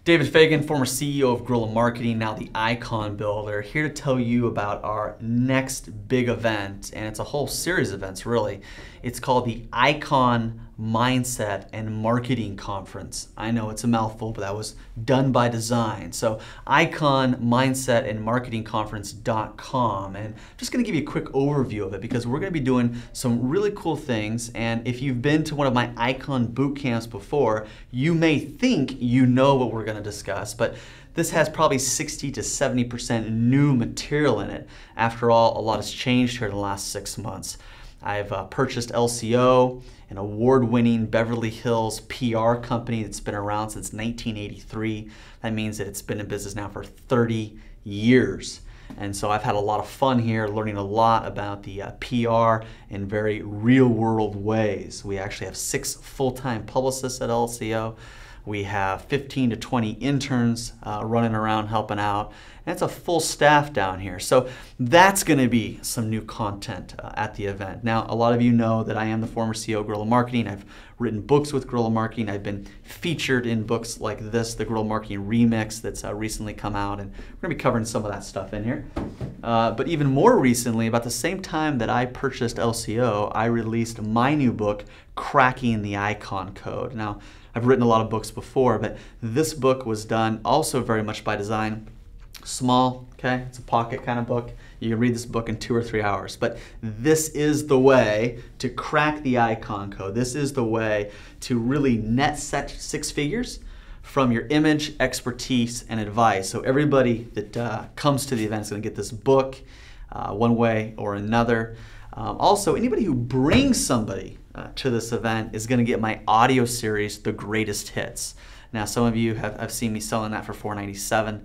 David Fagan, former CEO of Guerrilla Marketing, now the Icon Builder, here to tell you about our next big event, and it's a whole series of events really. It's called the Icon Mindset and Marketing Conference. I know it's a mouthful, but that was done by design. So Icon Mindset and Marketing Conference.com, and I'm just going to give you a quick overview of it because we're going to be doing some really cool things. And if you've been to one of my Icon boot camps before, you may think you know what we're going to discuss, but this has probably 60 to 70% new material in it. After all, a lot has changed here in the last 6 months. I've purchased LCO, an award-winning Beverly Hills PR company that's been around since 1983. That means that it's been in business now for 30 years. And so I've had a lot of fun here, learning a lot about the PR in very real-world ways. We actually have 6 full-time publicists at LCO. We have 15 to 20 interns running around helping out. And it's a full staff down here. So that's going to be some new content at the event. Now, a lot of you know that I am the former CEO of Guerrilla Marketing. I've written books with Guerrilla Marketing. I've been featured in books like this, the Guerrilla Marketing Remix that's recently come out. And we're going to be covering some of that stuff in here. But even more recently, about the same time that I purchased LCO, I released my new book, Cracking the Icon Code. Now, I've written a lot of books before, but this book was done also very much by design. Small, okay? It's a pocket kind of book. You can read this book in 2 or 3 hours. But this is the way to crack the icon code. This is the way to really net set 6 figures from your image, expertise, and advice. So everybody that comes to the event is going to get this book one way or another. Also, anybody who brings somebody to this event is going to get my audio series, The Greatest Hits. Now, some of you have seen me selling that for $4.97.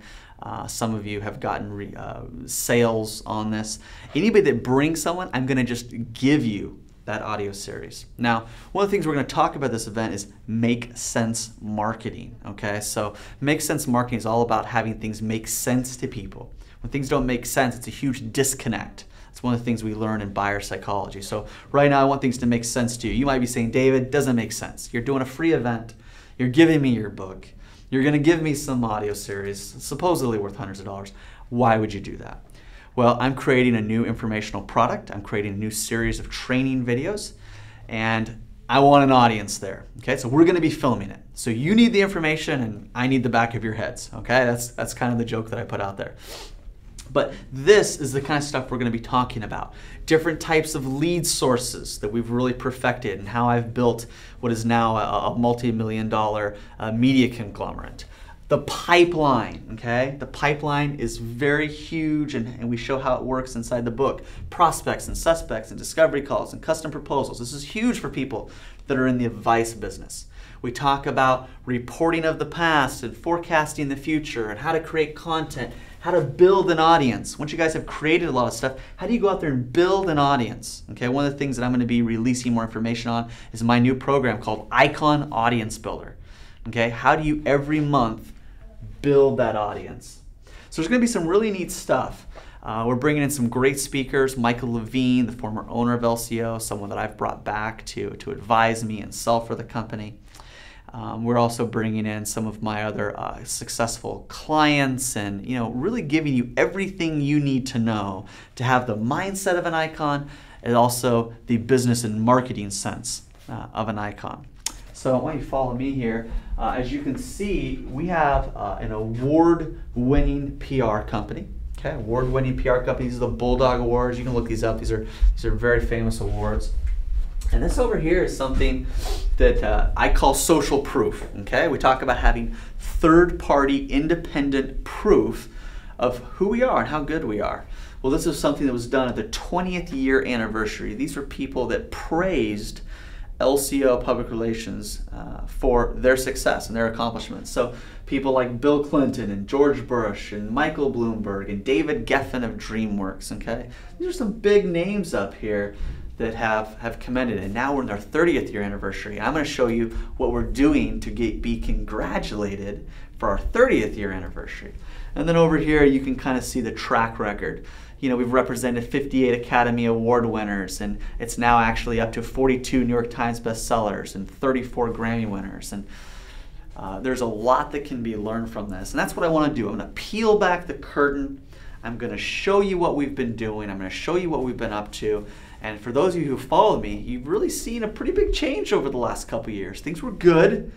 Some of you have gotten sales on this. Anybody that brings someone, I'm going to just give you that audio series. Now, one of the things we're going to talk about this event is make sense marketing. Okay, so make sense marketing is all about having things make sense to people. When things don't make sense, it's a huge disconnect. It's one of the things we learn in buyer psychology. So right now I want things to make sense to you. You might be saying, David, it doesn't make sense. You're doing a free event. You're giving me your book. You're going to give me some audio series, supposedly worth hundreds of dollars. Why would you do that? Well, I'm creating a new informational product. I'm creating a new series of training videos, and I want an audience there. Okay, so we're going to be filming it. So you need the information, and I need the back of your heads. Okay, that's kind of the joke that I put out there. But this is the kind of stuff we're going to be talking about. Different types of lead sources that we've really perfected and how I've built what is now a multi-million-dollar media conglomerate. The pipeline, okay? The pipeline is very huge, and we show how it works inside the book. Prospects and suspects and discovery calls and custom proposals. This is huge for people that are in the advice business. We talk about reporting of the past and forecasting the future and how to create content, how to build an audience. Once you guys have created a lot of stuff, how do you go out there and build an audience? Okay, one of the things that I'm going to be releasing more information on is my new program called Icon Audience Builder. Okay, how do you every month build that audience? So there's going to be some really neat stuff. We're bringing in some great speakers. Michael Levine, the former owner of LCO, someone that I've brought back to advise me and sell for the company. We're also bringing in some of my other successful clients and really giving you everything you need to know to have the mindset of an icon and also the business and marketing sense of an icon. So why don't you follow me here. As you can see, we have an award-winning PR company. Okay, award-winning PR company. These are the Bulldog Awards. You can look these up. These are very famous awards. And this over here is something that I call social proof. Okay, we talk about having third-party independent proof of who we are and how good we are. Well, this is something that was done at the 20th year anniversary. These were people that praised LCO Public Relations for their success and their accomplishments. So people like Bill Clinton and George Bush and Michael Bloomberg and David Geffen of DreamWorks. Okay, these are some big names up here that have commended, and now we're in our 30th year anniversary. I'm going to show you what we're doing to be congratulated for our 30th year anniversary. And then over here you can kind of see the track record. We've represented 58 Academy Award winners, and it's now actually up to 42 New York Times bestsellers and 34 Grammy winners. And There's a lot that can be learned from this, and that's what I want to do. I'm going to peel back the curtain. I'm going to show you what we've been doing. I'm going to show you what we've been up to. And for those of you who followed me, you've really seen a pretty big change over the last couple years. Things were good,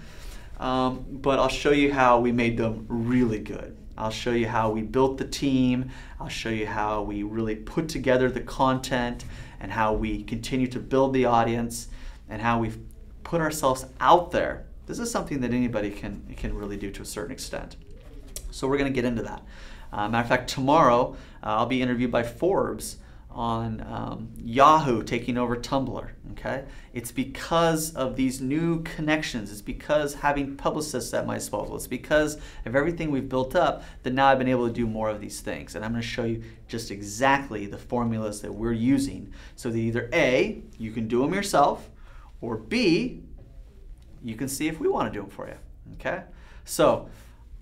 but I'll show you how we made them really good. I'll show you how we built the team. I'll show you how we really put together the content and how we continue to build the audience and how we've put ourselves out there. This is something that anybody can really do to a certain extent. So we're going to get into that. Matter of fact, tomorrow I'll be interviewed by Forbes on Yahoo taking over Tumblr. Okay, it's because of these new connections. It's because having publicists at my disposal. It's because of everything we've built up that now I've been able to do more of these things. And I'm going to show you just exactly the formulas that we're using so that either A, you can do them yourself, or B, you can see if we want to do them for you. Okay, so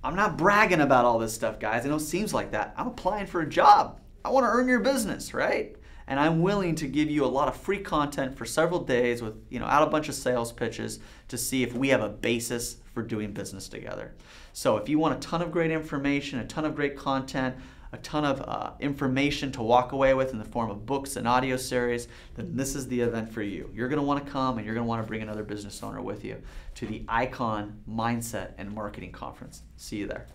I'm not bragging about all this stuff, guys. I know it seems like that. I'm applying for a job. I want to earn your business, right? And I'm willing to give you a lot of free content for several days with, out a bunch of sales pitches to see if we have a basis for doing business together. So if you want a ton of great information, a ton of great content, a ton of information to walk away with in the form of books and audio series, then this is the event for you. You're going to want to come and you're going to want to bring another business owner with you to the Icon Mindset and Marketing Conference. See you there.